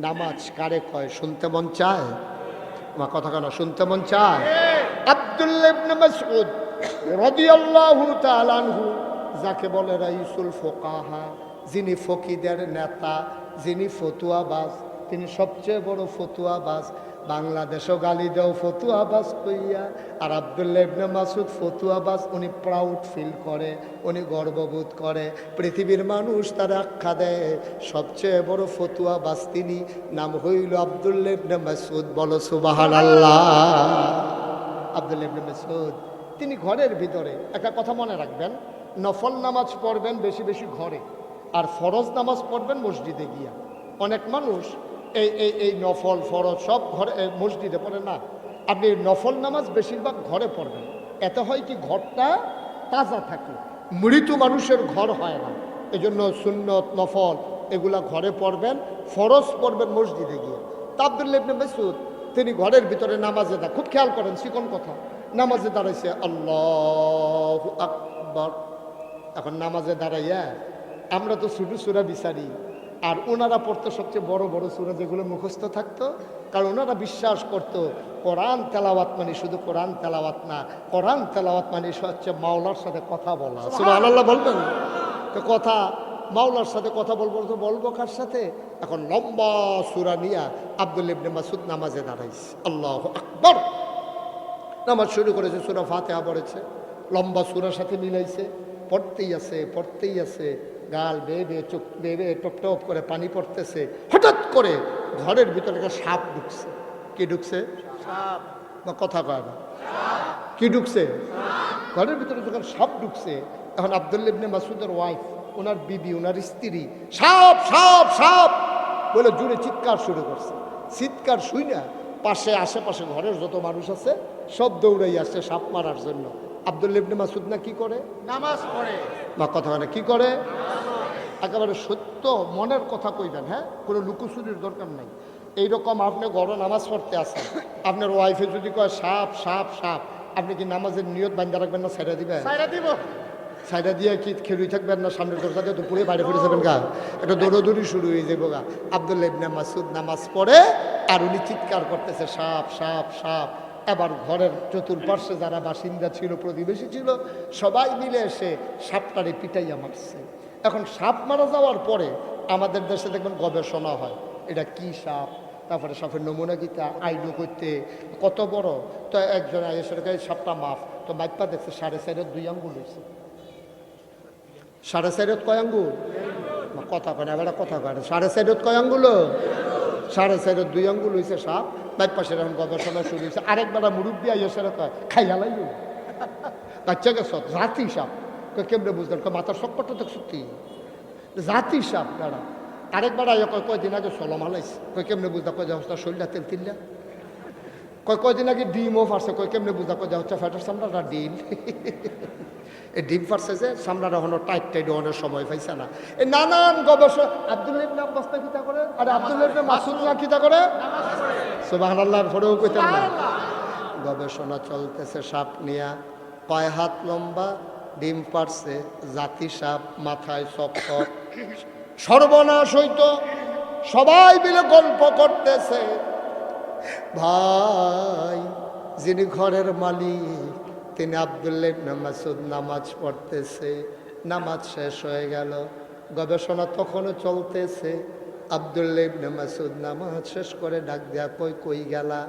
নামাজ কারে কয় শুনতে মন চায়? আমার কথা কেন শুনতে মন চায়? আব্দুল্লাহ ইবনে মাসউদ রাদিয়াল্লাহু তাআলা আনহু, যাকে বলে রাইসুল ফুকাহা, যিনি ফকিদের নেতা, যিনি ফতুয়াবাজ, তিনি সবচেয়ে বড় ফতুয়াবাজ। বাংলাদেশও গালি দেও ফতুয়াবাজ কইয়া, আর আব্দুল্লাহ ইবনে মাসউদ ফতুয়াবাজ। উনি প্রাউড ফিল করে, উনি গর্ববোধ করে, পৃথিবীর মানুষ তার আখ্যা দেয় সবচেয়ে বড় ফতুয়াবাজ তিনি। নাম হইল আব্দুল্লাহ ইবনে মাসউদ। বলো সুবহানাল্লাহ। আব্দুল্লাহ ইবনে মাসউদ তিনি ঘরের ভিতরে একটা কথা মনে রাখবেন, নফল নামাজ পড়বেন বেশি বেশি ঘরে, আর ফরজ নামাজ পড়বেন মসজিদে গিয়া। অনেক মানুষ এই নফল ফরজ সব ঘরে মসজিদে পড়ে না। আপনি নফল নামাজ বেশিরভাগ ঘরে পড়বেন, এতে হয় কি ঘরটা তাজা থাকে। মৃত মানুষের ঘর হয় না, এই জন্য সুন্নত নফল এগুলা ঘরে পড়বেন, ফরজ পড়বেন মসজিদে গিয়ে। তা আব্দুল্লাহ ইবনে মাসউদ তিনি ঘরের ভিতরে নামাজে খুব খেয়াল করেন চিকন কথা, নামাজে দাঁড়াইছে আল্লাহু আকবার। এখন নামাজে দাঁড়াইয়া আমরা তো ছোট সূরা বিচারি, আর ওনারা পড়তো সবচেয়ে বড় বড় সূরা যেগুলো মুখস্থ থাকতো, কারণ ওনারা বিশ্বাস করতো কোরআন তেলাওয়াত মানে শুধু কোরআন তেলাওয়াত না, কোরআন তেলাওয়াত মানে হচ্ছে মাওলার সাথে কথা বলা। সুবহানাল্লাহ বলবেন তো, কথা মাওলার সাথে কথা বলবো তো বলবো কার সাথে? এখন লম্বা সূরা নিয়া আব্দুল্লাহ ইবনে মাসউদ নামাজে দাঁড়াইছে, আল্লাহু আকবার নামাজ শুরু করেছে, সূরা ফাতিহা পড়েছে, লম্বা সূরার সাথে মিলাইছে, পড়তেই আছে পড়তেই আছে, গাল বেয়ে বেয়ে চোখ বেয়ে বেয়ে টপ টপ করে পানি পড়তেছে। হঠাৎ করে ঘরের ভিতরে একটা সাপ ঢুকছে। কি ঢুকছে? সাপ। বা কথা কয় না, কি ঢুকছে? ঘরের ভিতরে যখন সাপ ঢুকছে, এখন আব্দুল্লাহ ইবনে মাসউদের ওয়াইফ, ওনার বিবি, ওনার স্ত্রী সাপ সাপ সাপ বলে জোরে চিৎকার শুরু করছে। চিৎকার শুই না পাশে আশেপাশে ঘরের যত মানুষ আছে সব দৌড়াই আসছে সাপ মারার জন্য। আব্দুল্লাহ ইবনে মাসউদ না কি করে? নামাজ পড়ে। বা কথা মানে কি করে? একেবারে সত্য মনের কথা কইবেন, হ্যাঁ, কোনো লুকোচুরির দরকার নাই। এইরকম আপনি ঘরে নামাজ পড়তে আসেন, আপনার ওয়াইফে যদি কয় সাপ সাপ সাপ, আপনি কি নামাজের নিয়ত বান্ধা রাখবেন না ছাইড়া দিবেন? ছাইড়া দিব। ছাইড়া দিয়ে কি খেলুই থাকবেন না সামনের দরজা দিয়ে দুপুরে বাইরে পড়ে যাবেন গা? একটা দৌড়দৌড়ি শুরু হয়ে যাবো গা। আব্দুল্লাহ ইবনে মাসউদ নামাজ পড়ে আর উনি চিৎকার করতেছে সাপ সাপ সাপ। এবার ঘরের চতুর্পার্শ্বে যারা বাসিন্দা ছিল, প্রতিবেশী ছিল, সবাই মিলে এসে সাপটারে পিটাইয়া মারছে। এখন সাপ মারা যাওয়ার পরে আমাদের দেশে দেখবেন গবেষণা হয়, এটা কি সাপ, তারপরে সাপের নমুনা গীতা আইনও করতে কত বড়। তো একজন এসে সাপটা মাফ, তো মাইপা দেখছে 4.5 আঙ্গুল হয়েছে। 4.5 কয় আঙ্গুল? কথা কয় না, এবার কথা কয় না। 4.5 কয় আঙ্গুল? 4.5 আঙ্গুল হয়েছে সাপ। মাইপা সেরকম গবেষণা শুরু হয়েছে। আরেকবার মুরব্বী আইসেরা কয় খাইয়ালাই বাচ্চা গেছ জাতি সাপ। কেমনে বুঝলেন? মাথার সকটা তো সত্যি জাতি সাপ দাঁড়া। আরেকবার আইয়া কয়দিন আগে সলম হালাইছে। কেমনে বুঝা? কয় যা হচ্ছে শরীরটা তেল তিল্লা। কয়দিন আগে ডিমও ফারছে। কেমনে বুঝা? কয় যা হচ্ছে ফ্যাটের সামনাটা ডিম। এই ডিম ফারছে যে সামনাটা হলো টাইট টাইট অনেক সময় পাইছে না। এই নানান গবেষণা। আব্দুল্লাহ ইবনে আব্বাস না কিতা করে, আর আব্দুল্লাহ ইবনে মাসউদ না কিতা করে? সুবহানাল্লাহর পরেও কইতেন না। গবেষণা চলতেছে সাপ নিয়া। কয় হাত লম্বা, ডিম পারছে, জাতি সাপ, মাথায় চক্কর, সর্বনাশ হইত। সবাই মিলে গল্প করতেছে। ভাই, যিনি ঘরের মালিক তিনি আব্দুল্লাহ ইবনে মাসউদ নামাজ পড়তেছে। নামাজ শেষ হয়ে গেল, গবেষণা তখনও চলতেছে। আব্দুল্লাহ ইবনে মাসউদ নামাজ শেষ করে ডাক দেয়া, কই গেলা?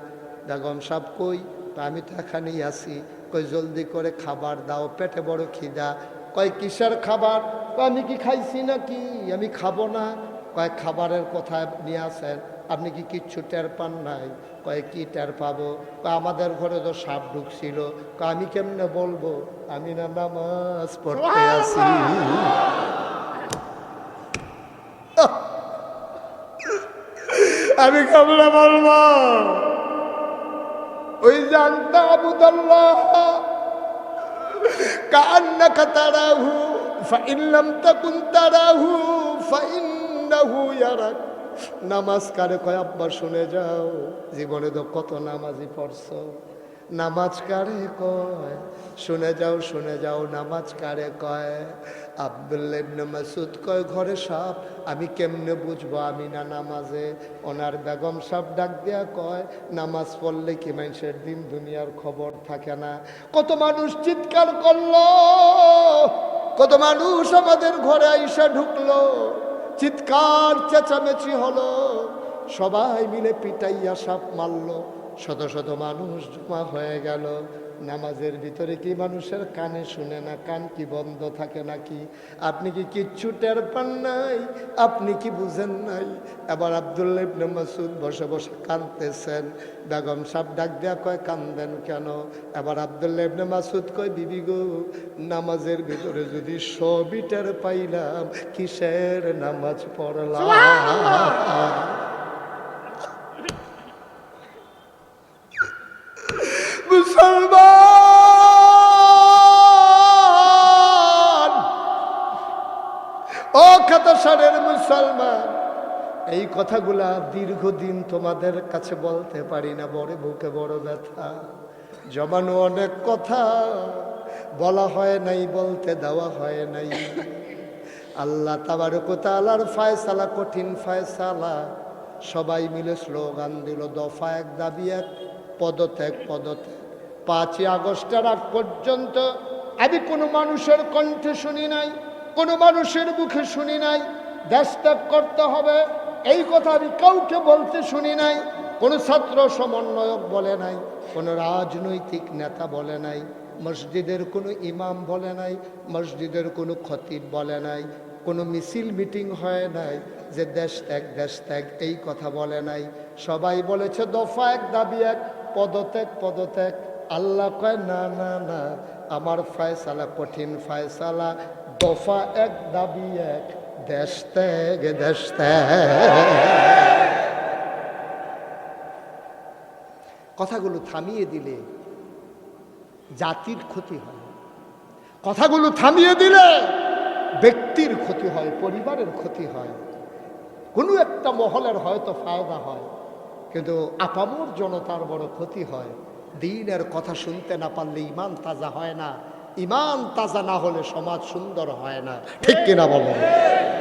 বেগম সাহেব কই? আমি তো এখানেই আছি। কই জলদি করে খাবার দাও, পেটে বড় খিদা। কয় কিসের খাবার? আমি কি খাইছি নাকি? আমি খাবো না। কয় খাবারের কথা নিয়ে আসেন, আপনি কি কিচ্ছু টের পান নাই? কয় কি টের পাবো? আমাদের ঘরে তো সাপ ঢুকছিল। আমি কেমনে বলবো? আমি না নামাজ পড়তে আছি। আমি কেমনে বলবো? ওই জানতা আবুদাল্লাহ কান্নাকা তারাহু ফাইন লাম তাকুন তারাহু ফাইন্নাহু ইয়ারাক। নামাজ কারে কয়? আব্বা শুনে যাও, জীবনে তো কত নামাজি পড়ছো। নামাজ কারে কয়? শুনে যাও শুনে যাও, নামাজ কারে কয়? আব্দুল্লাহ ইবনে মাসউদ কয় ঘরে সাপ, আমি কেমনে বুঝবো আমি না নামাজে? ওনার বেগম সাহেব ডাক দিয়া কয়, নামাজ পড়লে কি মানুষের দিন দুনিয়ার খবর থাকে না? কত মানুষ চিৎকার করলো, কত মানুষ আমাদের ঘরে আইসা ঢুকলো, চিৎকার চেঁচামেচি হলো, সবাই মিলে পিটাইয়া সাপ মারলো, শত শত মানুষ জমা হয়ে গেল। নামাজের ভিতরে কি মানুষের কানে শুনে না? কান কি বন্ধ থাকে নাকি? আপনি কি কিচ্ছু টের পান নাই? আপনি কি বুঝেন নাই? এবার আব্দুল্লাহ ইবনে মাসউদ বসে বসে কাঁদতেছেন। বেগম সাহেব ডাক দেয়া কয়, কান্দেন কেন? এবার আব্দুল্লাহ ইবনে মাসউদ কয়, বিবি গো, নামাজের ভিতরে যদি সবই টের পাইলাম, কিসের নামাজ পড়লাম? মুসলমান, ও খাতাসারের মুসলমান, এই কথাগুলা দীর্ঘদিন তোমাদের কাছে বলতে পারি না, বড় বুকে বড় ব্যথা জমানো, অনেক কথা বলা হয় নাই, বলতে দেওয়া হয় নাই। আল্লাহ তাবারক ওয়া তাআলার ফয়সালা, কঠিন ফয়সালা। সবাই মিলে স্লোগান দিল, দফা এক দাবি এক, পদত্যাগ পদত্যাগ। 5ই আগস্টের আগ পর্যন্ত আমি কোনো মানুষের কণ্ঠে শুনি নাই, কোনো মানুষের মুখে শুনি নাই দেশ ত্যাগ করতে হবে, এই কথা আমি কাউকে বলতে শুনি নাই। কোনো ছাত্র সমন্বয়ক বলে নাই, কোনো রাজনৈতিক নেতা বলে নাই, মসজিদের কোনো ইমাম বলে নাই, মসজিদের কোনো খতিব বলে নাই, কোনো মিছিল মিটিং হয় নাই যে দেশ ত্যাগ এই কথা বলে নাই। সবাই বলেছে দফা এক দাবি এক, পদত্যাগ পদত্যাগ। আল্লাহ কয়, না না না, আমার ফয়সালা কঠিন ফয়সালা, দফা এক দাবি এক, দেশ ত্যাগ দেশ ত্যাগ। কথাগুলো থামিয়ে দিলে জাতির ক্ষতি হয়, কথাগুলো থামিয়ে দিলে ব্যক্তির ক্ষতি হয়, পরিবারের ক্ষতি হয়, কোনো একটা মহলের হয়তো ফায়দা হয়, কিন্তু আপামর জনতার বড় ক্ষতি হয়। দ্বীনের কথা শুনতে না পারলে ইমান তাজা হয় না, ইমান তাজা না হলে সমাজ সুন্দর হয় না। ঠিক কিনা বলেন?